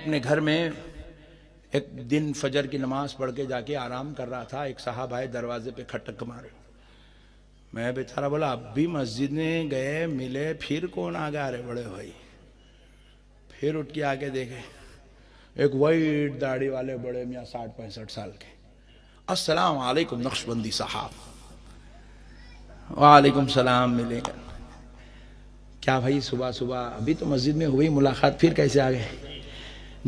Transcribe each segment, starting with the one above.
اپنے گھر میں ایک دن فجر کی نماز پڑھ کے جا کے آرام کر رہا تھا. ایک صاحب آئے دروازے پہ کھٹک مارے. میں بیچارہ بولا اب بھی مسجد میں گئے ملے پھر کون آ گیا؟ ارے بڑے بھائی. پھر اٹھ کے آگے دیکھے ایک وائٹ داڑھی والے بڑے میاں 60-65 سال کے. السلام علیکم نقشبندی صاحب. وعلیکم السلام. ملے گا کیا بھائی صبح صبح ابھی تو مسجد میں ہوئی ملاقات پھر کیسے آ گئے؟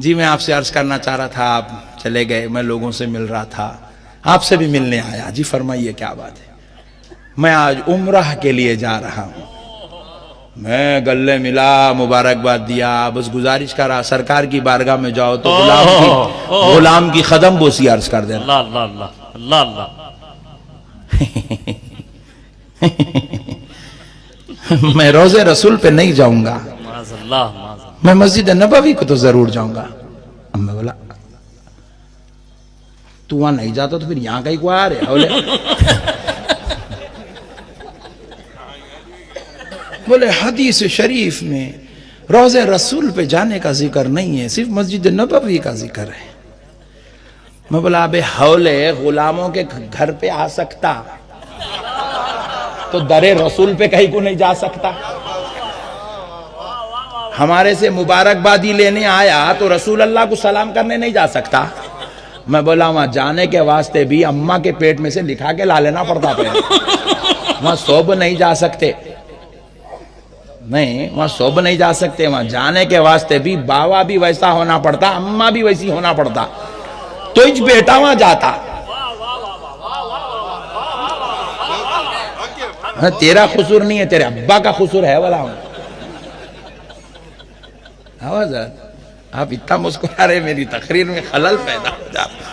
جی میں آپ سے عرض کرنا چاہ رہا تھا آپ چلے گئے. میں لوگوں سے مل رہا تھا آپ سے بھی ملنے آیا. جی فرمائیے کیا بات ہے؟ میں آج عمرہ کے لیے جا رہا ہوں. میں گلے ملا مبارکباد دیا. بس گزارش کر رہا سرکار کی بارگاہ میں جاؤ تو غلام کی قدم بوسی عرض کر دینا. اللہ اللہ اللہ اللہ. میں روزے رسول پہ نہیں جاؤں گا, معاذ اللہ معاذ اللہ. میں مسجد نبوی کو تو ضرور جاؤں گا. اب میں بولا تو وہاں نہیں جاتا تو پھر یہاں کہیں کو آ رہے بولے بولے حدیث شریف میں روزے رسول پہ جانے کا ذکر نہیں ہے, صرف مسجد نبوی کا ذکر ہے. میں بولا ابے حولے غلاموں کے گھر پہ آ سکتا تو در رسول پہ کہیں کو نہیں جا سکتا؟ ہمارے سے مبارکبادی لینے آیا تو رسول اللہ کو سلام کرنے نہیں جا سکتا؟ میں بولا وہاں جانے کے واسطے بھی اماں کے پیٹ میں سے لکھا کے لا لینا پڑتا پہ. وہاں صوب نہیں جا سکتے, نہیں وہاں صوب نہیں جا سکتے. وہاں جانے کے واسطے بھی باوا بھی ویسا ہونا پڑتا, اماں بھی ویسی ہونا پڑتا. تو اج بیٹا وہاں جاتا. تیرا قصور نہیں ہے, تیرے ابا کا قصور ہے. والا آواز آپ اتنا مسکرا رہے میری تقریر میں خلل پیدا ہو جاتا.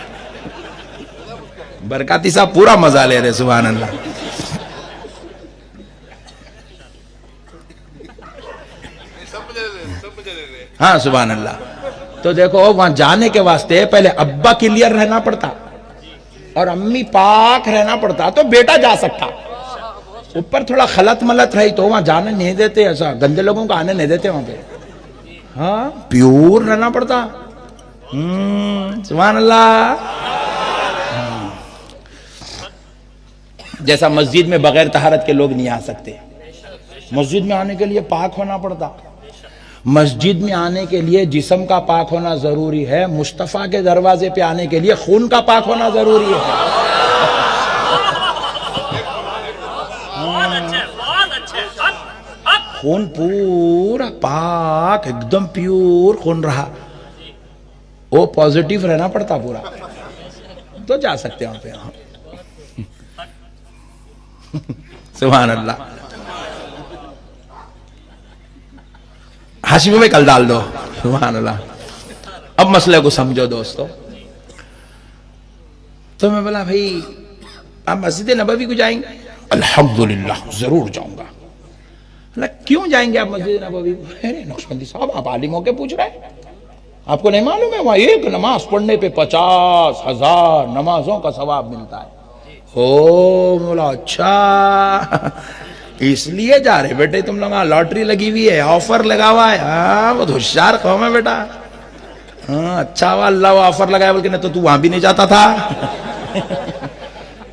برکاتی صاحب پورا مزہ لے رہے. سبحان اللہ. ہاں سبحان اللہ. تو دیکھو وہاں جانے کے واسطے پہلے ابا کلیئر رہنا پڑتا اور امی پاک رہنا پڑتا تو بیٹا جا سکتا. اوپر تھوڑا خلط ملت رہی تو وہاں جانے نہیں دیتے, ایسا گندے لوگوں کو آنے نہیں دیتے وہاں پہ. ہاں پیور رہنا پڑتا. سبحان اللہ. جیسا مسجد میں بغیر طہارت کے لوگ نہیں آ سکتے, مسجد میں آنے کے لیے پاک ہونا پڑتا. مسجد میں آنے کے لیے جسم کا پاک ہونا ضروری ہے, مصطفیٰ کے دروازے پہ آنے کے لیے خون کا پاک ہونا ضروری ہے. خون پورا پاک ایک دم پیور خون رہا, وہ پازیٹیو رہنا پڑتا پورا تو جا سکتے وہاں پہ. سبحان اللہ. ہاشمی میں کل ڈال دو. سبحان اللہ. اب مسئلے کو سمجھو دوستو. تو میں بولا بھائی آپ مسجد نبوی کو جائیں گے؟ الحمدللہ ضرور جاؤں گا. کیوں جائیں گے آپ مسجد نبوی کو؟ ارے نقشبندی صاحب آپ عالموں کے پوچھ رہے ہیں, آپ کو نہیں معلوم ہے وہاں ایک نماز پڑھنے پہ 50,000 نمازوں کا ثواب ملتا ہے. او مولا اچھا اس لیے جا رہے بیٹے تم لوگ, لاٹری لگی ہوئی ہے, آفر لگا ہوا ہے. ہاں بہت ہوشیار قوم ہے بیٹا. ہاں اچھا ہوا اللہ وہ آفر لگایا, بلکہ نہیں تو وہاں بھی نہیں جاتا تھا.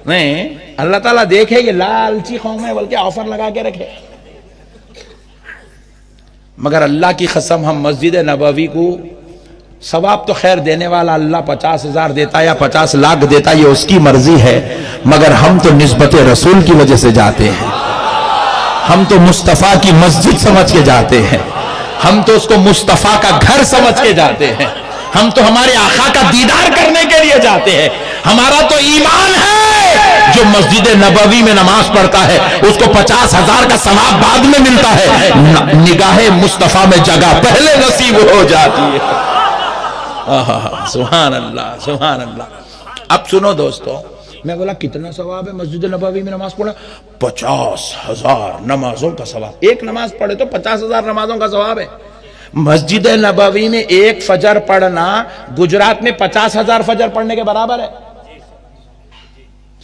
نہیں اللہ تعالیٰ دیکھے یہ لالچی قوم ہے بلکہ آفر لگا کے رکھے. مگر اللہ کی قسم ہم مسجد نبوی کو ثواب تو خیر دینے والا اللہ 50,000 دیتا یا 50 لاکھ دیتا, یہ اس کی مرضی ہے. مگر ہم تو نسبت رسول کی وجہ سے جاتے ہیں, ہم تو مصطفیٰ کی مسجد سمجھ کے جاتے ہیں, ہم تو اس کو مصطفیٰ کا گھر سمجھ کے جاتے ہیں, ہم تو ہمارے آقا کا دیدار کرنے کے لیے جاتے ہیں. ہمارا تو ایمان ہے جو مسجد نبوی میں نماز پڑھتا ہے اس کو 50,000 کا ثواب بعد میں ملتا ہے, نگاہ مصطفیٰ میں جگہ پہلے نصیب ہو جاتی ہے. سبحان اللہ سبحان اللہ. اب سنو دوستو, میں بولا کتنا ثواب ہے مسجد نبوی میں نماز پڑھنا؟ 50,000 نمازوں کا ثواب. ایک نماز پڑھے تو 50,000 نمازوں کا ثواب ہے. مسجد نبوی میں ایک فجر پڑھنا گجرات میں 50,000 فجر پڑھنے کے برابر ہے.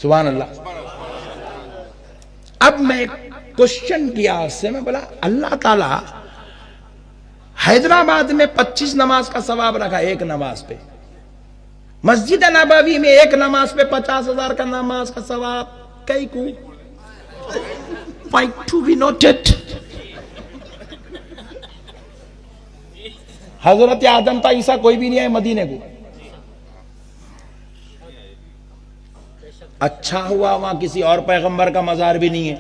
سبحان اللہ. اب میں کوشچن کیا اس سے, میں بولا اللہ تعالیٰ حیدرآباد میں 25 نماز کا ثواب رکھا ایک نماز پہ. مسجد نبوی میں ایک نماز پہ 50,000 کا نماز کا ثواب. کئی کو point to be noted. حضرت آدم تا عیسیٰ کوئی بھی نہیں ہے مدینے کو. اچھا ہوا وہاں کسی اور پیغمبر کا مزار بھی نہیں ہے،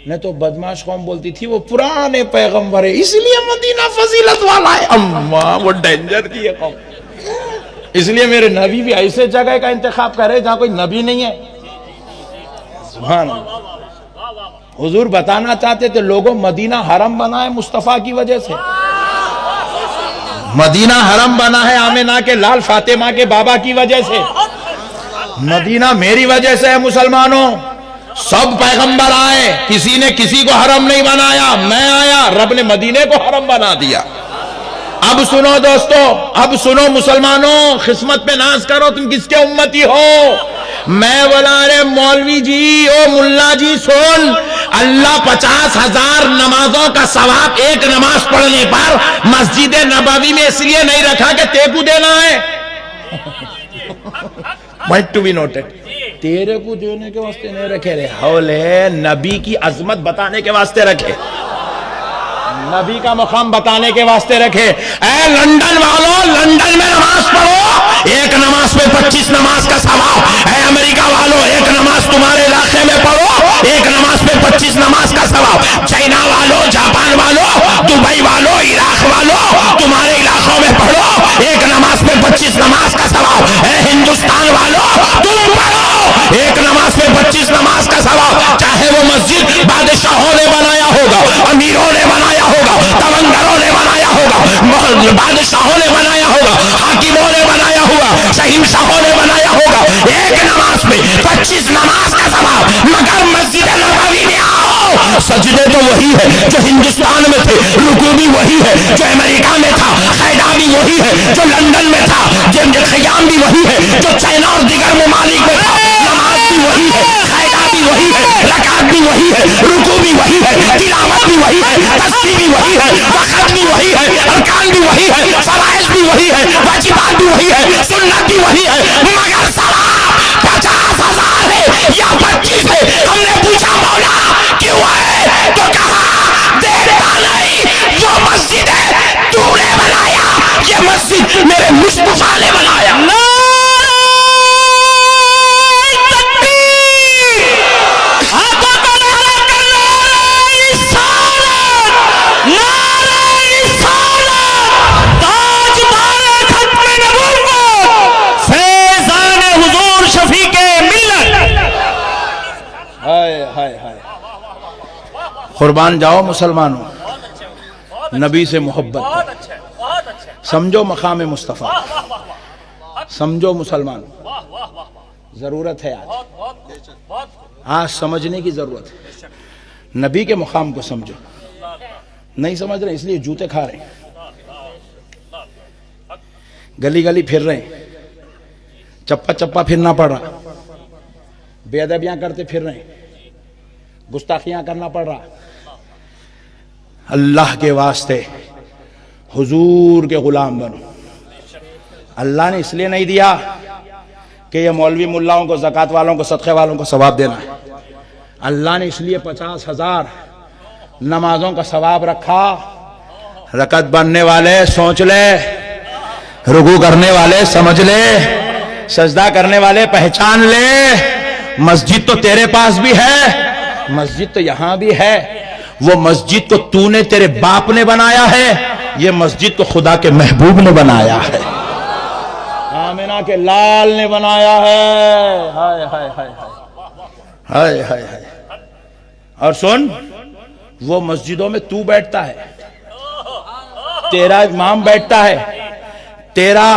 نہیں تو بدماش قوم بولتی تھی وہ پرانے پیغمبر ہے اس لیے مدینہ فضیلت والا ہے. اماں وہ ڈینجر کی ہے قوم. اس لیے میرے نبی بھی ایسے جگہ کا انتخاب کرے جہاں کوئی نبی نہیں ہے. سبحان اللہ. حضور بتانا چاہتے تھے لوگوں مدینہ حرم بنا ہے مصطفیٰ کی وجہ سے. مدینہ حرم بنا ہے آمنہ کے لال فاطمہ کے بابا کی وجہ سے. مدینہ میری وجہ سے ہے مسلمانوں. سب پیغمبر آئے، کسی نے کسی کو حرم نہیں بنایا، میں آیا رب نے مدینے کو حرم بنا دیا. اب سنو دوستو، اب سنو مسلمانوں، قسمت پہ ناز کرو تم کس کے امتی ہو. میں بولا رے مولوی جی او ملا جی سن، اللہ 50,000 نمازوں کا ثواب ایک نماز پڑھنے پر مسجد نبوی میں اس لیے نہیں رکھا کہ تیکو دینا ہے. point to be noted. تیرے کو دینے کے واسطے نہیں رکھے رہے، حولے نبی کی عظمت بتانے کے واسطے رکھے، نبی کا مقام بتانے کے واسطے رکھے. اے لندن والوں، لندن میں نماز پڑھو، ایک نماز پہ 25 نماز کا ثواب. اے امریکہ والوں، ایک نماز تمہارے علاقے میں پڑھو، ایک نماز پہ 25 نماز کا ثواب. چائنا والوں، جاپان والوں، دبئی والوں، عراق والوں، تمہارے علاقوں میں پڑھو، ایک نماز پہ 25 نماز کا ثواب. اے ہندوستان والوں، تم پڑھو، ایک نماز پہ 25 نماز کا ثواب. چاہے وہ مسجد بادشاہوں نے بنایا ہوگا، امیروں نے بنایا ہوگا، تونگروں نے بنایا ہوگا، بادشاہوں نے بنایا ہوگا، حاکموں نے بنایا ہوگا، شہنشاہوں نے بنایا ہوگا، ایک نماز پہ 25 نماز کا ثواب. مگر مسجد نبوی میں آؤ، سجدے تو وہی ہے جو ہندوستان میں تھے، رکوع بھی وہی ہے جو امریکہ میں تھا، قیدا بھی وہی ہے جو لندن میں تھا، قیام بھی وہی ہے جو چائنا اور دیگر ممالک میں تھا، نماز بھی وہی ہے، قیدا بھی وہی ہے، رکعت بھی وہی ہے، رکوع بھی وہی ہے، تلاوت بھی وہی ہے، تسبیح بھی وہی ہے، وقت بھی وہی ہے، ارکان بھی وہی ہے، فرائض بھی وہی ہے، واجبات بھی وہی ہے، سنت بھی وہی ہے. مگر ثواب 50,000 ہے یا 25 ہے. ہم نے پوچھا مولا کیوں ہے تو کہا دیتا نہیں، جو مسجد ہے تو نے بنایا، یہ مسجد میرے مصطفیٰ نے بنایا. قربان جاؤ مسلمانوں، نبی سے محبت سمجھو، مقام مصطفیٰ سمجھو. مسلمانوں ضرورت ہے آج سمجھنے کی ضرورت ہے. نبی کے مقام کو سمجھو. نہیں سمجھ رہے اس لیے جوتے کھا رہے ہیں، گلی گلی پھر رہے ہیں، چپا چپا پھرنا پڑ رہا، بے ادبیاں کرتے پھر رہے ہیں، گستاخیاں کرنا پڑ رہا. اللہ کے واسطے حضور کے غلام بنو. اللہ نے اس لیے نہیں دیا کہ یہ مولوی ملاؤں کو، زکوٰۃ والوں کو، صدقے والوں کو ثواب دینا ہے. اللہ نے اس لیے 50,000 نمازوں کا ثواب رکھا. رکعت بننے والے سوچ لے، رکوع کرنے والے سمجھ لے، سجدہ کرنے والے پہچان لے. مسجد تو تیرے پاس بھی ہے، مسجد تو یہاں بھی ہے. وہ مسجد کو تو نے، تیرے باپ نے بنایا ہے، یہ مسجد کو خدا کے محبوب نے بنایا ہے، آمنہ کے لال نے بنایا ہے. ہائے ہائے ہائے ہائے ہائے ہائے. اور سن، وہ مسجدوں میں تو بیٹھتا ہے، تیرا امام بیٹھتا ہے، تیرا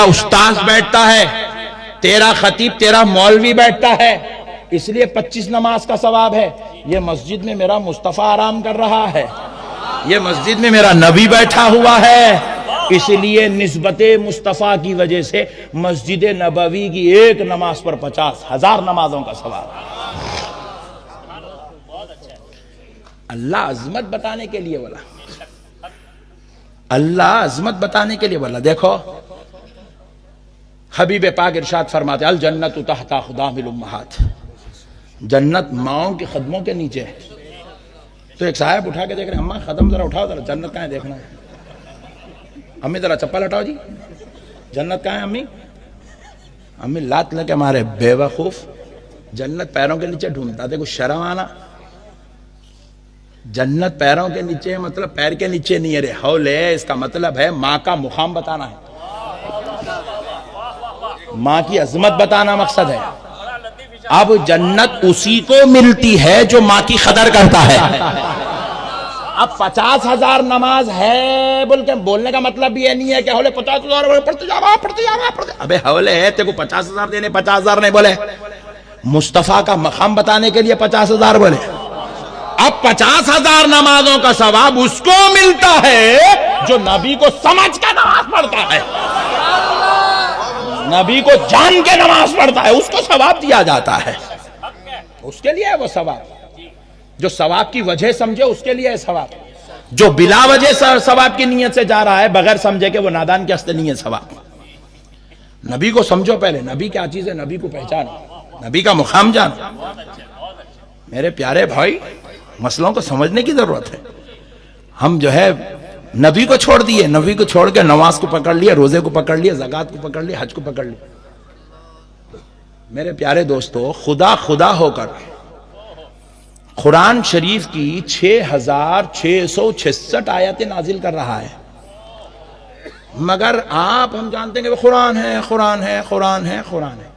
استاذ بیٹھتا ہے، تیرا خطیب، تیرا مولوی بیٹھتا ہے. اس لیے 25 نماز کا ثواب ہے. یہ مسجد میں میرا مصطفیٰ آرام کر رہا ہے، یہ مسجد میں میرا نبی بیٹھا ہوا ہے. اس لیے نسبت مصطفیٰ کی وجہ سے مسجد نبوی کی ایک نماز پر 50,000 نمازوں کا ثواب. اللہ عظمت بتانے کے لیے بولا. اللہ عظمت بتانے کے لیے بولا. دیکھو حبیب پاک ارشاد فرماتے الجنت تحت اقدام الامہات، جنت ماؤں کے قدموں کے نیچے ہے. تو ایک صاحب اٹھا کے دیکھ رہے ہیں اماں قدم ذرا اٹھاؤ ذرا، جنت کہاں ہے دیکھنا ہے. امی ذرا چپل ہٹاؤ جی، جنت کہاں ہے امی؟ امی لات لے کے مارے بے وقوف، جنت پیروں کے نیچے ڈھونڈتا تھے. کچھ شرم آنا، جنت پیروں کے نیچے مطلب پیر کے نیچے نہیں ہے رے حول ہے، اس کا مطلب ہے ماں کا مقام بتانا ہے، ماں کی عظمت بتانا مقصد ہے. اب جنت اسی کو ملتی ہے جو ماں کی قدر کرتا ہے. اب 50,000 نماز ہے بول کے بولنے کا مطلب یہ نہیں ہے کہ حولے 50,000 پڑھتے جا. ابے حولے ہے تیرے کو 50,000 دینے، 50,000 نہیں بولے. مصطفیٰ کا مقام بتانے کے لیے 50,000 بولے. اب 50,000 نمازوں کا ثواب اس کو ملتا ہے جو نبی کو سمجھ کے نماز پڑھتا ہے، نبی کو جان کے نماز پڑھتا ہے، اس کو ثواب دیا جاتا ہے. اس کے لیے ہے وہ ثواب. جو ثواب کی وجہ سمجھے اس کے لیے ہے ثواب. جو بلا وجہ ثواب کی نیت سے جا رہا ہے بغیر سمجھے کہ وہ نادان کے ہستے نہیں ہے ثواب. نبی کو سمجھو پہلے، نبی کیا چیز ہے، نبی کو پہچانو، نبی کا مقام جانو. میرے پیارے بھائی مسئلوں کو سمجھنے کی ضرورت ہے. ہم جو ہے نبی کو چھوڑ دیے، نبی کو چھوڑ کے نماز کو پکڑ لیا، روزے کو پکڑ لیا، زکوٰۃ کو پکڑ لیا، حج کو پکڑ لیا. میرے پیارے دوستو خدا خدا ہو کر قرآن شریف کی 6,666 آیتیں نازل کر رہا ہے، مگر آپ ہم جانتے ہیں کہ وہ قرآن ہے قرآن ہے قرآن ہے قرآن ہے.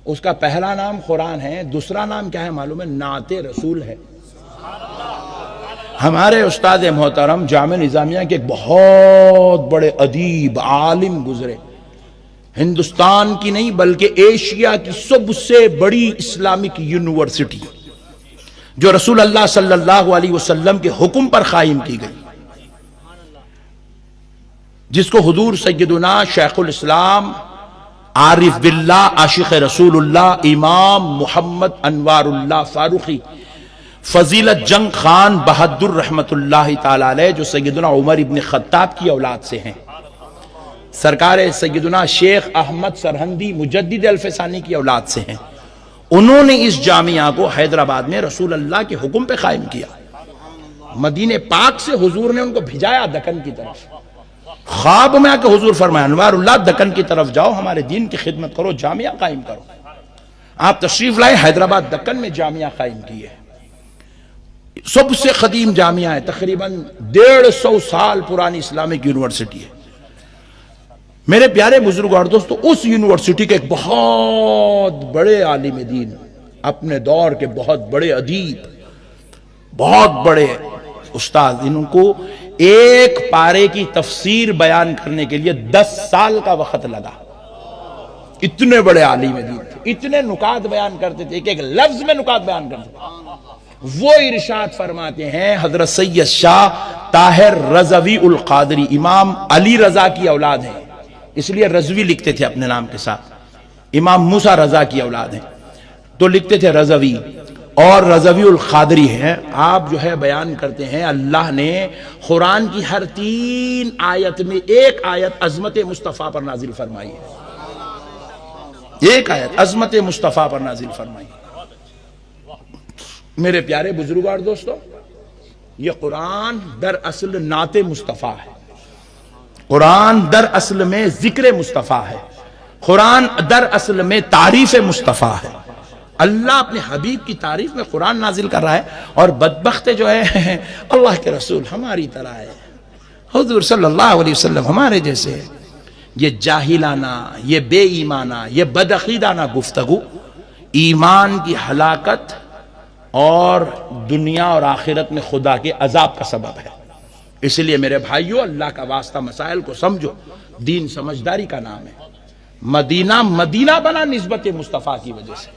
اس کا پہلا نام قرآن ہے، دوسرا نام کیا ہے معلوم ہے؟ نعت رسول ہے. ہمارے استاد محترم جامعہ نظامیہ کے ایک بہت بڑے ادیب عالم گزرے، ہندوستان کی نہیں بلکہ ایشیا کی سب سے بڑی اسلامک یونیورسٹی جو رسول اللہ صلی اللہ علیہ وسلم کے حکم پر قائم کی گئی، جس کو حضور سیدنا شیخ الاسلام عارف باللہ عاشق رسول اللہ امام محمد انوار اللہ فاروقی فضیلت جنگ خان بہادر رحمت اللہ تعالی علیہ، جو سیدنا عمر ابن خطاب کی اولاد سے ہیں، سرکار سیدنا شیخ احمد سرہندی مجدد الفسانی کی اولاد سے ہیں، انہوں نے اس جامعہ کو حیدرآباد میں رسول اللہ کے حکم پہ قائم کیا. مدینہ پاک سے حضور نے ان کو بھیجایا دکن کی طرف. خواب میں آ کے حضور فرمایا انوار اللہ دکن کی طرف جاؤ، ہمارے دین کی خدمت کرو، جامعہ قائم کرو. آپ تشریف لائے، حیدرآباد دکن میں جامعہ قائم کی ہے. سب سے قدیم جامعہ ہے، تقریباً 150 سال پرانی اسلامک یونیورسٹی ہے. میرے پیارے بزرگوں اور دوستو، اس یونیورسٹی کے ایک بہت بڑے عالم دین، اپنے دور کے بہت بڑے ادیب، بہت بڑے استاد، ان کو ایک پارے کی تفسیر بیان کرنے کے لیے 10 سال کا وقت لگا. اتنے بڑے عالم دین تھے، اتنے نکات بیان کرتے تھے، ایک ایک لفظ میں نکات بیان کرتے تھے. وہ ارشاد فرماتے ہیں حضرت سید شاہ طاہر رضوی القادری، امام علی رضا کی اولاد ہیں، اس لیے رضوی لکھتے تھے اپنے نام کے ساتھ. امام موسیٰ رضا کی اولاد ہیں تو لکھتے تھے رضوی، اور رضوی القادری ہیں. آپ جو ہے بیان کرتے ہیں اللہ نے قرآن کی ہر 3 آیت میں ایک آیت عظمت مصطفیٰ پر نازل فرمائی ہے، ایک آیت عظمت مصطفیٰ پر نازل فرمائی ہے. میرے پیارے بزرگوں اور دوستو، یہ قرآن در اصل نعت مصطفیٰ ہے، قرآن در اصل میں ذکر مصطفیٰ ہے، قرآن در اصل میں تعریف مصطفیٰ ہے. اللہ اپنے حبیب کی تعریف میں قرآن نازل کر رہا ہے، اور بدبخت جو ہے اللہ کے رسول ہماری طرح ہے، حضور صلی اللہ علیہ وسلم ہمارے جیسے. یہ جاہلانہ، یہ بے ایمانہ، یہ بدعقیدانہ گفتگو ایمان کی ہلاکت اور دنیا اور آخرت میں خدا کے عذاب کا سبب ہے. اس لیے میرے بھائیو، اللہ کا واسطہ مسائل کو سمجھو. دین سمجھداری کا نام ہے. مدینہ مدینہ بنا نسبت مصطفیٰ کی وجہ سے.